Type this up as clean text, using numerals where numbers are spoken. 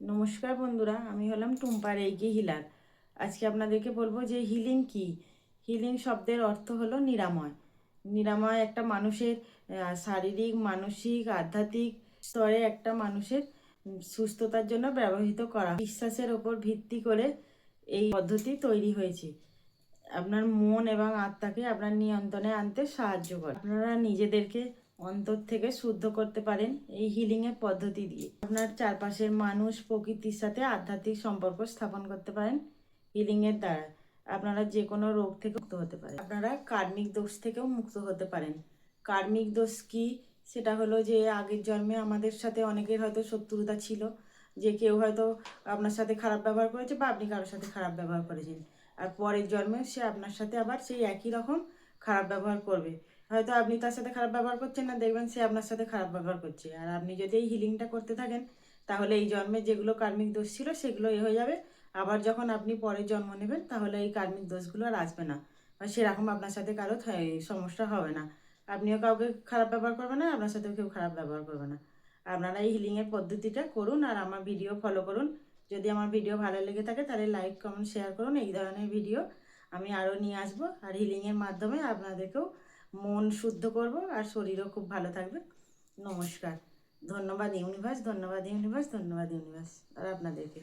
নমস্কার বন্ধুরা, আমি হলাম টুম্পা রেইকি হিলার। আজকে আপনাদেরকে বলবো যে হিলিং কি। হিলিং শব্দের অর্থ হলো নিরাময়। নিরাময় একটা মানুষের শারীরিক, মানসিক, আধ্যাত্মিক স্তরে একটা মানুষের সুস্থতার জন্য ব্যবহৃত করা বিশ্বাসের ওপর ভিত্তি করে এই পদ্ধতি তৈরি হয়েছে। আপনার মন এবং আত্মাকে আপনার নিয়ন্ত্রণে আনতে সাহায্য করে। আপনারা নিজেদেরকে অন্তর থেকে শুদ্ধ করতে পারেন এই হিলিংয়ের পদ্ধতি দিয়ে। আপনার চারপাশের মানুষ, প্রকৃতির সাথে আধ্যাত্মিক সম্পর্ক স্থাপন করতে পারেন হিলিংয়ের দ্বারা। আপনারা যে কোনো রোগ থেকে মুক্ত হতে পারেন। আপনারা কার্মিক দোষ থেকেও মুক্ত হতে পারেন। কার্মিক দোষ কি? সেটা হলো যে আগের জন্মে আমাদের সাথে অনেকের হয়তো শত্রুতা ছিল, যে কেউ হয়তো আপনার সাথে খারাপ ব্যবহার করেছে বা আপনি কারোর সাথে খারাপ ব্যবহার করেছেন, আর পরের জন্মে সে আপনার সাথে আবার সেই একই রকম খারাপ ব্যবহার করবে। হয়তো আপনি তার সাথে খারাপ ব্যবহার করছেন না, দেখবেন সে আপনার সাথে খারাপ ব্যবহার করছে। আর আপনি যদি এই হিলিংটা করতে থাকেন, তাহলে এই জন্মে যেগুলো কার্মিক দোষ ছিল সেগুলো হয়ে যাবে। আবার যখন আপনি পরে জন্ম নেবেন, তাহলে এই কার্মিক দোষগুলো আর আসবে না, বা সেরকম আপনার সাথে কারো সমস্যা হবে না। আপনিও কাউকে খারাপ ব্যবহার করবেন না, আপনার সাথেও কেউ খারাপ ব্যবহার করবে না। আপনারা এই হিলিংয়ের পদ্ধতিটা করুন আর আমার ভিডিও ফলো করুন। যদি আমার ভিডিও ভালো লেগে থাকে তাহলে লাইক, কমেন্ট, শেয়ার করুন। এই ধরনের ভিডিও আমি আরও নিয়ে আসবো। আর হিলিংয়ের মাধ্যমে আপনাদেরকেও মন শুদ্ধ করব আর শরীরও খুব ভালো থাকবে। নমস্কার। ধন্যবাদ ইউনিভার্স, ধন্যবাদ ইউনিভার্স, ধন্যবাদ ইউনিভার্স। আর আপনাদেরকে